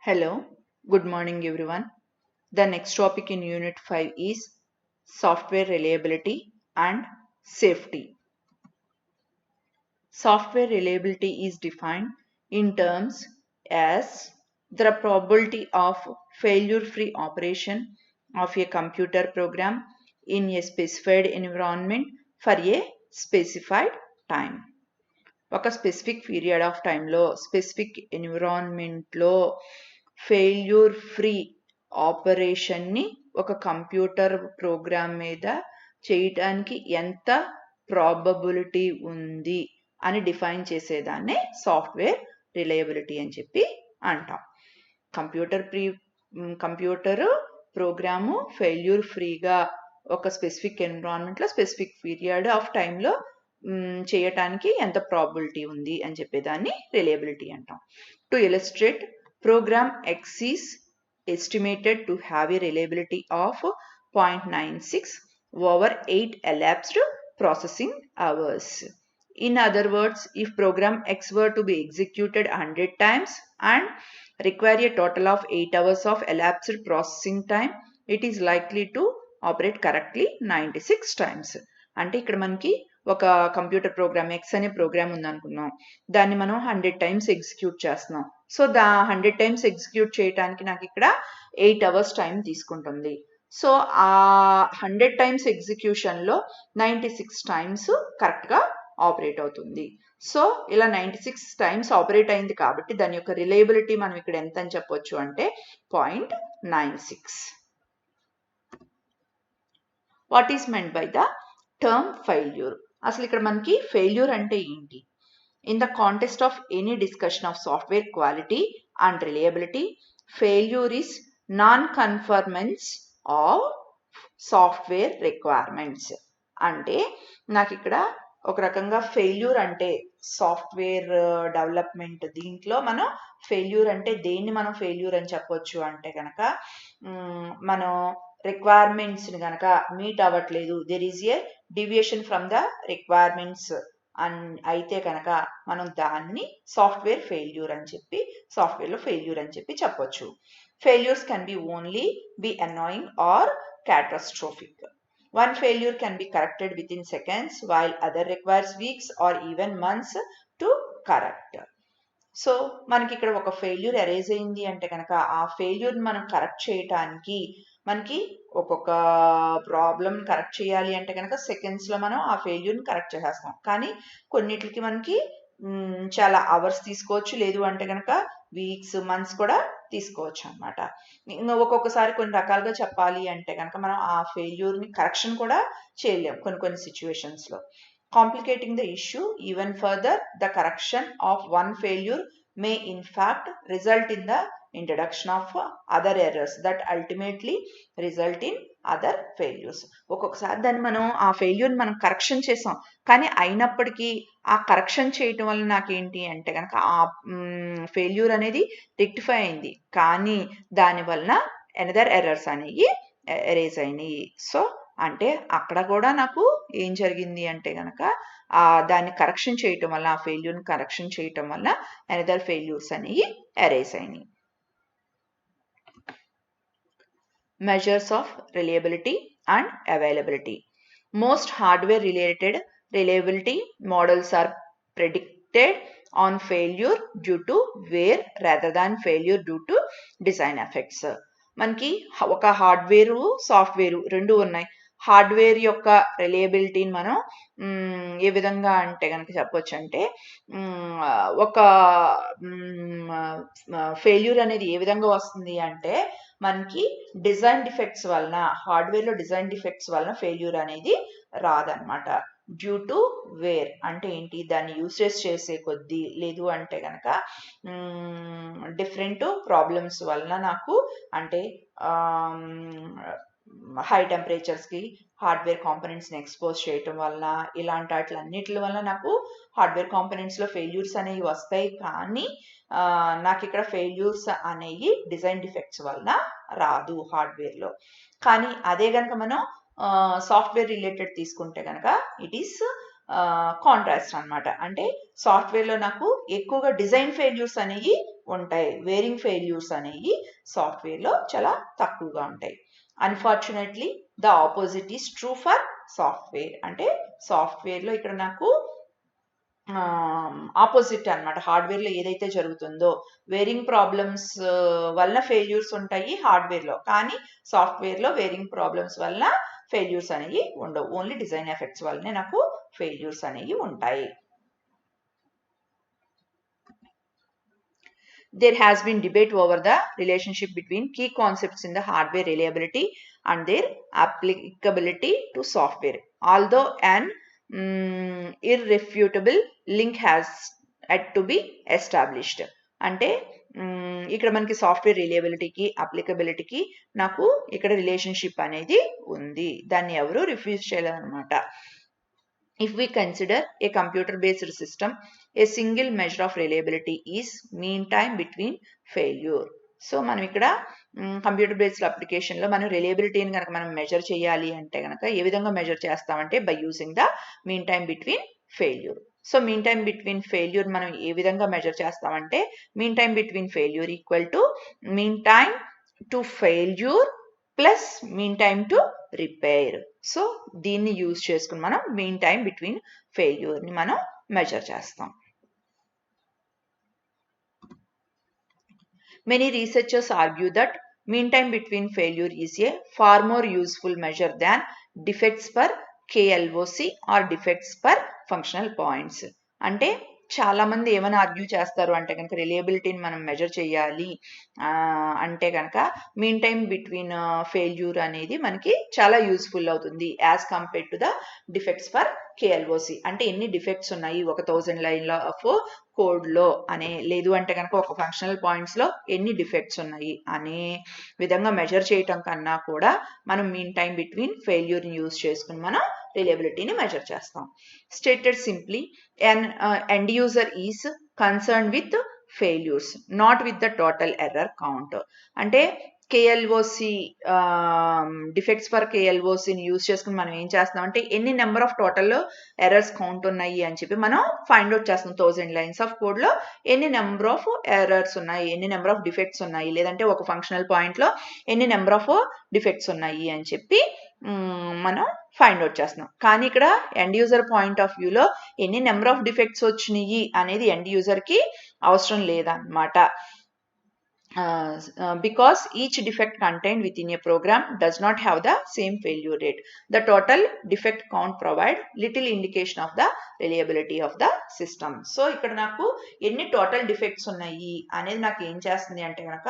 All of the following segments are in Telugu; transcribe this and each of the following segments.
Hello, good morning everyone. The next topic in Unit 5 is software reliability and safety. Software reliability is defined in terms as the probability of failure-free operation of a computer program in a specified environment for a specified time. ఒక స్పెసిఫిక్ పీరియడ్ ఆఫ్ టైంలో స్పెసిఫిక్ ఎన్విరాన్మెంట్లో ఫెయిల్యూర్ ఫ్రీ ఆపరేషన్ని ఒక కంప్యూటర్ ప్రోగ్రామ్ మీద చేయటానికి ఎంత ప్రాబబిలిటీ ఉంది అని డిఫైన్ చేసేదాన్నే సాఫ్ట్వేర్ రిలయబిలిటీ అని చెప్పి అంటాం. కంప్యూటర్ ప్రోగ్రాము ఫెయిల్యూర్ ఫ్రీగా ఒక స్పెసిఫిక్ ఎన్విరాన్మెంట్లో స్పెసిఫిక్ పీరియడ్ ఆఫ్ టైంలో చేయటానికి ఎంత ప్రాబిలిటీ ఉంది అని చెప్పేదాన్ని రిలయబిలిటీ అంటాం. To illustrate program X is estimated to have a reliability of 0.96 over 8 elapsed processing hours. In other words, if program X were to be executed 100 times and require a total of 8 hours of elapsed processing time, it is likely to operate correctly 96 times. అంటే ఇక్కడ మనకి ఒక కంప్యూటర్ ప్రోగ్రామ్ X అనే ప్రోగ్రామ్ ఉందనుకున్నాం, దాన్ని మనం 100 టైమ్స్ ఎగ్జిక్యూట్ చేస్తున్నాం. సో 100 టైమ్స్ ఎగ్జిక్యూట్ చేయడానికి నాకు ఇక్కడ 8 అవర్స్ టైం తీసుకుంటుంది. సో ఆ 100 టైమ్స్ ఎగ్జిక్యూషన్లో 96 టైమ్స్ కరెక్ట్గా ఆపరేట్ అవుతుంది. సో ఇలా 96 టైమ్స్ ఆపరేట్ అయింది కాబట్టి దాని యొక్క రిలయబిలిటీ మనం ఇక్కడ ఎంత అని చెప్పొచ్చు అంటే 0.96. What is meant by the term failure? అసలు ఇక్కడ మనకి ఫెయిల్యూర్ అంటే ఏంటి? In the context of any discussion of software quality and reliability, failure is non conformance of software requirements. అంటే నాకు ఇక్కడ ఒక రకంగా ఫెయిల్యూర్ అంటే సాఫ్ట్వేర్ డెవలప్మెంట్ దీంట్లో మనం ఫెయిల్యూర్ అంటే దేన్ని మనం ఫెయిల్యూర్ అని చెప్పొచ్చు అంటే కనుక మనం రిక్వైర్మెంట్స్ని కనుక మీట్ అవ్వట్లేదు, there is a deviation from the requirements అయితే కనుక మనం దాన్ని సాఫ్ట్వేర్ ఫెయిల్యూర్ అని చెప్పి సాఫ్ట్వేర్లో ఫెయిల్యూర్ అని చెప్పి చెప్పొచ్చు. Failures can be only be annoying or catastrophic. One failure can be corrected within seconds while other requires weeks or even months to correct. So మనకి ఇక్కడ ఒక ఫెయిల్యూర్ అరైజ్ అయింది అంటే కనుక ఆ ఫెయిల్యూర్ని మనం కరెక్ట్ చేయటానికి మనకి ఒక్కొక్క ప్రాబ్లం కరెక్ట్ చేయాలి అంటే కనుక సెకండ్స్లో మనం ఆ ఫెయిల్యూర్ని కరెక్ట్ చేసేస్తాం. కానీ కొన్నిటికి మనకి చాలా అవర్స్ తీసుకోవచ్చు, లేదు అంటే కనుక వీక్స్ మంత్స్ కూడా తీసుకోవచ్చు అనమాట. ఒక్కొక్కసారి కొన్ని రకాలుగా చెప్పాలి అంటే కనుక మనం ఆ ఫెయిల్యూర్ని కరెక్షన్ కూడా చేయలేం కొన్ని సిచ్యువేషన్స్లో. Complicating the issue even further, the correction of one failure may in fact result in the introduction of other errors that ultimately result in other failures. ఒక్కొక్కసారి దాన్ని మనం ఆ ఫెయిల్యూర్ని మనం కరెక్షన్ చేసాం, కానీ అయినప్పటికీ ఆ కరెక్షన్ చేయటం వల్ల నాకేంటి అంటే కనుక ఆ ఫెయిల్యూర్ అనేది రెక్టిఫై అయింది, కానీ దానివలన అనదర్ ఎర్రర్స్ అనేవి ఎరేజ్ అయినాయి. సో అంటే అక్కడ కూడా నాకు ఏం జరిగింది అంటే కనుక దాన్ని కరెక్షన్ చేయటం వల్ల ఆ ఫెయిల్యూర్ని కరెక్షన్ చేయటం వల్ల అనదర్ ఫెయిల్యూర్స్ అనేవి అరైజ్ అయినాయి. Measures of reliability and availability. Most hardware related reliability models are predicted on failure due to wear rather than failure due to design effects. మనకి ఒక హార్డ్వేరు సాఫ్ట్వేరు రెండు ఉన్నాయి. హార్డ్వేర్ యొక్క రిలయబిలిటీని మనం ఏ విధంగా అంటే కనుక చెప్పొచ్చు అంటే ఒక ఫెయిల్యూర్ అనేది ఏ విధంగా వస్తుంది అంటే మనకి డిజైన్ డిఫెక్ట్స్ వలన, హార్డ్వేర్లో డిజైన్ డిఫెక్ట్స్ వలన ఫెయిల్యూర్ అనేది రాదనమాట. డ్యూ టు వేర్ అంటే ఏంటి, దాన్ని యూసేజ్ చేసే కొద్దీ, లేదు అంటే కనుక డిఫరెంట్ ప్రాబ్లమ్స్ వలన నాకు అంటే హై టెంపరేచర్స్కి హార్డ్వేర్ కాంపోనెంట్స్ని ఎక్స్పోజ్ చేయటం వల్ల ఇలాంటి వాటిలన్నిటి వల్ల నాకు హార్డ్వేర్ కాంపోనెంట్స్లో ఫెయిల్యూర్స్ అనేవి వస్తాయి, కానీ నాకు ఇక్కడ ఫెయిల్యూర్స్ అనేవి డిజైన్ డిఫెక్ట్స్ వలన రాదు హార్డ్వేర్లో. కానీ అదే కనుక మనం సాఫ్ట్వేర్ రిలేటెడ్ తీసుకుంటే కనుక ఇట్ ఈస్ కాంట్రాస్ట్ అనమాట. అంటే సాఫ్ట్వేర్లో నాకు ఎక్కువగా డిజైన్ ఫెయిల్యూర్స్ అనేవి ఉంటాయి. వేరింగ్ ఫెయిల్యూర్స్ అనేవి సాఫ్ట్వేర్లో చాలా తక్కువగా ఉంటాయి. Unfortunately the opposite is true for software. అంటే సాఫ్ట్వేర్లో ఇక్కడ నాకు ఆపోజిట్ అనమాట. హార్డ్వేర్లో ఏదైతే జరుగుతుందో వేరింగ్ ప్రాబ్లమ్స్ వల్ల ఫెయిల్యూర్స్ ఉంటాయి హార్డ్వేర్లో, కానీ సాఫ్ట్వేర్లో వేరింగ్ ప్రాబ్లమ్స్ వల్ల ఫెయిల్యూర్స్ అనేవి ఉండవు. ఓన్లీ డిజైన్ ఎఫెక్ట్స్ వల్లనే నాకు ఫెయిల్యూర్స్ అనేవి ఉంటాయి. There has been debate over the relationship between key concepts in the hardware reliability and their applicability to software. Although an irrefutable link has had to be established. అంటే ఇక్కడ మనకి సాఫ్ట్వేర్ రిలయబిలిటీకి అప్లికబిలిటీకి నాకు ఇక్కడ రిలేషన్షిప్ అనేది ఉంది. దాన్ని ఎవరు రిఫ్యూజ్ చేయలేదన్నమాట. If we consider a computer-based system, a single measure of reliability is mean time between failure. So మనం ఇక్కడ కంప్యూటర్ బేస్డ్ అప్లికేషన్లో మనం రిలయబిలిటీని కనుక మనం మెజర్ చేయాలి అంటే కనుక ఏ విధంగా మెజర్ చేస్తామంటే by using the mean time between failure. So mean time between failure మనం ఏ విధంగా మెజర్ చేస్తామంటే mean time between failure equal to mean time to failure plus mean time to repair. So దీన్ని యూజ్ చేసుకుని మనం మీన్ టైమ్ బిట్వీన్ ఫెయిల్యూర్ని మనం మెజర్ చేస్తాం. Many researchers argue that mean time between failure is a far more useful measure than defects per KLOC or defects per functional points. అంటే చాలా మంది ఏమైనా ఆర్గ్యూ చేస్తారు అంటే కనుక రిలయబిలిటీని మనం మెజర్ చేయాలి అంటే కనుక మీన్ టైమ్ బిట్వీన్ ఫెయిల్యూర్ అనేది మనకి చాలా యూస్ఫుల్ అవుతుంది as compared to the defects for KLOC. అంటే ఎన్ని డిఫెక్ట్స్ ఉన్నాయి 1000 లైన్ల ఆఫ్ కోడ్లో అనే, లేదు అంటే కనుక ఒక ఫంక్షనల్ పాయింట్స్లో ఎన్ని డిఫెక్ట్స్ ఉన్నాయి అనే విధంగా మెజర్ చేయటం కన్నా కూడా మనం మీన్ టైమ్ బిట్వీన్ ఫెయిల్యూర్ని యూజ్ చేసుకుని మనం రిలయబిలిటీని మెజర్ చేస్తాం. Stated simply, an end user is concerned with failures, not with the total error count. అంటే KLOC డిఫెక్ట్స్ ఫర్ KLOCని యూజ్ చేసుకుని మనం ఏం చేస్తాం అంటే ఎన్ని number of total errors count ఉన్నాయి అని చెప్పి మనం ఫైండ్ అవుట్ చేస్తాం. 1000 లైన్స్ ఆఫ్ కోడ్లో ఎన్ని నెంబర్ ఆఫ్ ఎర్రర్స్ ఉన్నాయి, ఎన్ని నెంబర్ ఆఫ్ డిఫెక్ట్స్ ఉన్నాయి, లేదంటే ఒక ఫంక్షనల్ పాయింట్లో ఎన్ని నెంబర్ ఆఫ్ డిఫెక్ట్స్ ఉన్నాయి అని చెప్పి మనం ఫైండ్ అవుట్ చేస్తున్నాం. కానీ ఇక్కడ ఎండ్ యూజర్ పాయింట్ ఆఫ్ వ్యూలో ఎన్ని నెంబర్ ఆఫ్ డిఫెక్ట్స్ వచ్చినాయి అనేది ఎండ్ యూజర్కి అవసరం లేదన్నమాట. Because each defect contained within a program does not have the same failure rate. The total defect count provide little indication of the reliability of the system. So ఇక్కడ నాకు ఎన్ని టోటల్ డిఫెక్ట్స్ ఉన్నాయి అనేది నాకు ఏం చేస్తుంది అంటే కనుక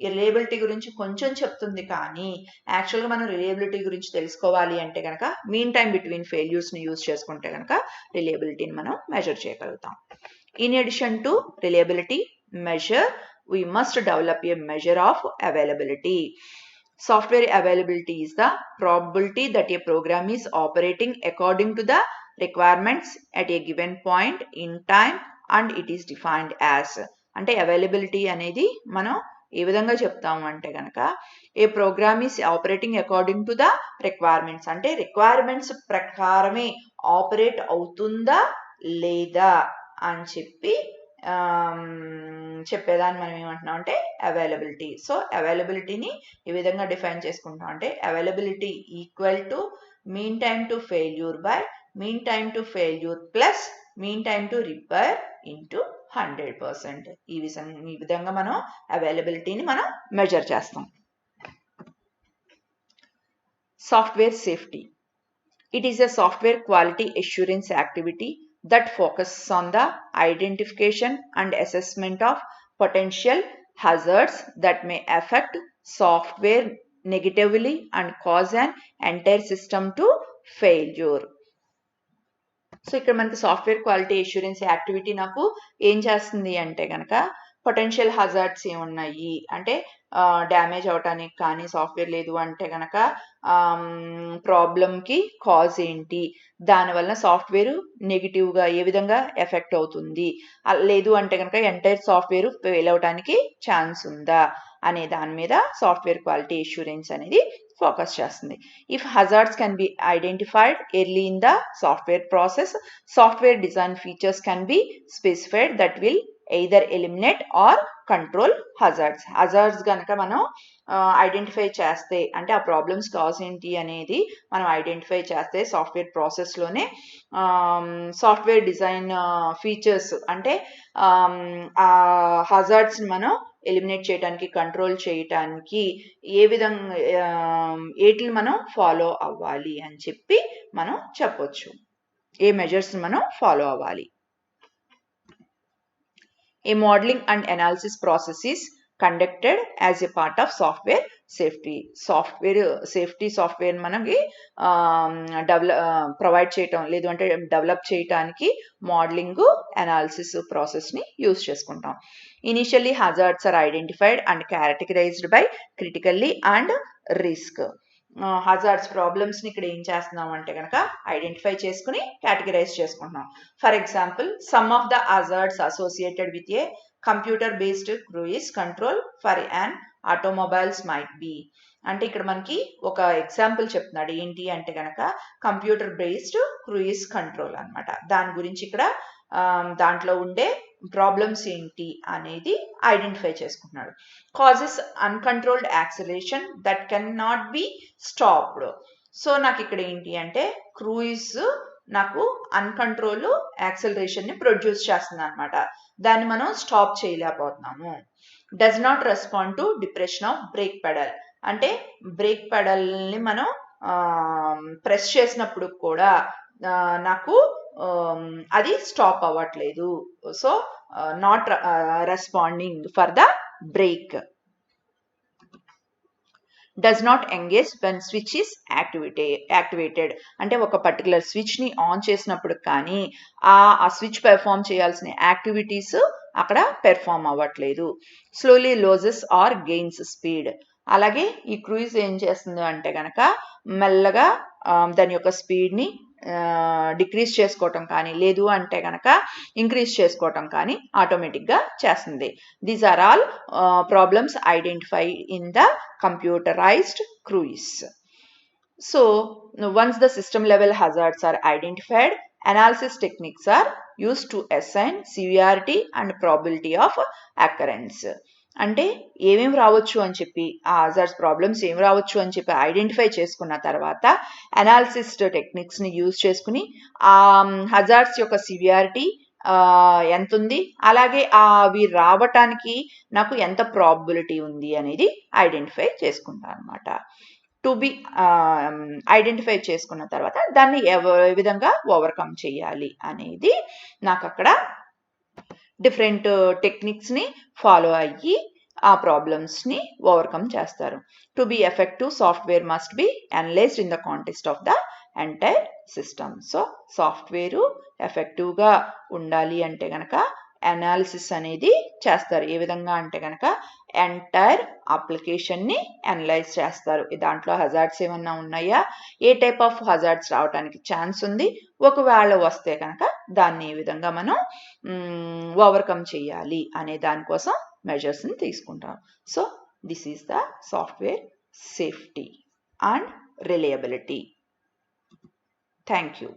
రిలయబిలిటీ గురించి కొంచెం చెప్తుంది, కానీ యాక్చువల్గా మనం రిలయబిలిటీ గురించి తెలుసుకోవాలి అంటే కనుక మీన్ టైమ్ బిట్వీన్ ఫెయిల్యూర్స్ని యూజ్ చేసుకుంటే కనుక రిలయబిలిటీని మనం మెజర్ చేయగలుగుతాం. In addition to reliability measure, we must develop a measure of availability. Software availability is the probability that a program is operating according to the requirements at a given point in time and it is defined as. అంటే అవైలబిలిటీ అనేది మనం ఏ విధంగా చెప్తాము అంటే కనుక a program is operating according to the requirements, అంటే రిక్వైర్మెంట్స్ ప్రకారమే ఆపరేట్ అవుతుందా లేదా అని చెప్పి చెప్పేదాన్ని మనం ఏమంటున్నాం అంటే అవైలబిలిటీ. సో అవైలబిలిటీని ఈ విధంగా డిఫైన్ చేసుకుంటాం అంటే availability equal to mean time to failure by mean time to failure plus mean time to repair into 100%. ఈ విధంగా మనం అవైలబిలిటీని మనం మెజర్ చేస్తాం. Software safety. It is a software quality assurance activity that focuses on the identification and assessment of potential hazards that may affect software negatively and cause an entire system to failure. So ఇక్కడ మనకి సాఫ్ట్వేర్ క్వాలిటీ అష్యూరెన్స్ యాక్టివిటీ నాకు ఏం చేస్తుంది అంటే కనుక పొటెన్షియల్ హజార్డ్స్ ఏమున్నాయి అంటే డ్యామేజ్ అవటానికి కానీ సాఫ్ట్వేర్ లేదు అంటే కనుక ప్రాబ్లంకి కాజ్ ఏంటి, దానివల్ల సాఫ్ట్వేర్ నెగిటివ్గా ఏ విధంగా ఎఫెక్ట్ అవుతుంది, లేదు అంటే కనుక ఎంటైర్ సాఫ్ట్వేర్ ఫెయిల్ అవడానికి ఛాన్స్ ఉందా అనే దాని మీద సాఫ్ట్వేర్ క్వాలిటీ అష్యూరెన్స్ అనేది ఫోకస్ చేస్తుంది. If hazards can be identified early in the software process, software design features can be specified that will either eliminate or control hazards. Hazards గనక మనం ఐడెంటిఫై చేస్తే అంటే ఆ ప్రాబ్లమ్స్ కాజ్ ఏంటి అనేది మనం ఐడెంటిఫై చేస్తే సాఫ్ట్వేర్ ప్రాసెస్లోనే సాఫ్ట్వేర్ డిజైన్ ఫీచర్స్ అంటే ఆ హజార్డ్స్ని మనం ఎలిమినేట్ చేయడానికి కంట్రోల్ చేయటానికి ఏ విధంగా ఏటిని మనం ఫాలో అవ్వాలి అని చెప్పి మనం చెప్పొచ్చు. ఏ మెజర్స్ మనం ఫాలో అవ్వాలి. A modeling and analysis process is conducted as a part of software safety. Safety software మనకి ప్రొవైడ్ చేయటం లేదు అంటే డెవలప్ చేయటానికి మోడలింగ్ అనాలిసిస్ ప్రాసెస్ని యూజ్ చేసుకుంటాం. Initially hazards are identified and categorized by critically and risk. Hazards ప్రాబ్లమ్స్ని ఇక్కడ ఏం చేస్తున్నాం అంటే కనుక ఐడెంటిఫై చేసుకుని కేటగిరైజ్ చేసుకుంటున్నాం. For example some of the hazards associated with a computer based cruise control for an automobiles might be. అంటే ఇక్కడ మనకి ఒక ఎగ్జాంపుల్ చెప్తున్నాడు ఏంటి అంటే కనుక కంప్యూటర్ బేస్డ్ క్రూయిజ్ కంట్రోల్ అనమాట. దాని గురించి ఇక్కడ దాంట్లో ఉండే ప్రాబ్లమ్స్ ఏంటి అనేది ఐడెంటిఫై చేసుకుంటున్నాడు. Causes uncontrolled acceleration that can not be stopped. So నాకు ఇక్కడ ఏంటి అంటే క్రూయిజ్ నాకు అన్కంట్రోల్ యాక్సిలరేషన్ని ప్రొడ్యూస్ చేస్తుంది అనమాట. దాన్ని మనం స్టాప్ చేయలేకపోతున్నాము. Does not respond to depression of brake pedal. అంటే బ్రేక్ పెడల్ని మనం ప్రెస్ చేసినప్పుడు కూడా నాకు అది స్టాప్ అవ్వట్లేదు. So not responding for the brake. Does not engage when switch is activated. అంటే ఒక పర్టికులర్ స్విచ్ని ఆన్ చేసినప్పుడు కానీ ఆ స్విచ్ పెర్ఫామ్ చేయాల్సిన యాక్టివిటీస్ అక్కడ పెర్ఫామ్ అవ్వట్లేదు. Slowly loses or gains speed. అలాగే ఈ క్రూయిజ్ ఏం చేస్తుంది అంటే కనుక మెల్లగా దాని యొక్క స్పీడ్ని డిక్రీజ్ చేసుకోవటం కానీ లేదు అంటే కనుక ఇంక్రీజ్ చేసుకోవటం కానీ ఆటోమేటిక్గా చేస్తుంది. These are all problems identify in the computerized cruise. So once the system level hazards are identified, analysis techniques are used to assign severity and probability of occurrence. అంటే ఏమేమి రావచ్చు అని చెప్పి ఆ హజార్డ్స్ ప్రాబ్లమ్స్ ఏం రావచ్చు అని చెప్పి ఐడెంటిఫై చేసుకున్న తర్వాత అనాలిసిస్ టెక్నిక్స్ని యూజ్ చేసుకుని ఆ హజార్డ్స్ యొక్క సివియారిటీ ఎంత ఉంది అలాగే అవి రావటానికి నాకు ఎంత ప్రాబిలిటీ ఉంది అనేది ఐడెంటిఫై చేసుకుంటాను అనమాట. టు బి ఐడెంటిఫై చేసుకున్న తర్వాత దాన్ని ఏ విధంగా ఓవర్కమ్ చేయాలి అనేది నాకు అక్కడ డిఫరెంట్ టెక్నిక్స్ని ఫాలో అయ్యి ఆ ప్రాబ్లమ్స్ని ఓవర్కమ్ చేస్తారు. To be effective software must be analysed in the context of the entire system. So software ఎఫెక్టివ్గా ఉండాలి అంటే కనుక అనాలిసిస్ అనేది చేస్తారు. ఏ విధంగా అంటే కనుక ఎంటైర్ అప్లికేషన్ని అనలైజ్ చేస్తారు. దాంట్లో హజార్డ్స్ ఏమన్నా ఉన్నాయా, ఏ టైప్ ఆఫ్ హజార్డ్స్ రావడానికి ఛాన్స్ ఉంది, ఒకవేళ వస్తే కనుక దాన్ని ఏ విధంగా మనం ఓవర్కమ్ చేయాలి అనే దానికోసం మెజర్స్ని తీసుకుంటాం. So this is the software safety and reliability. Thank you.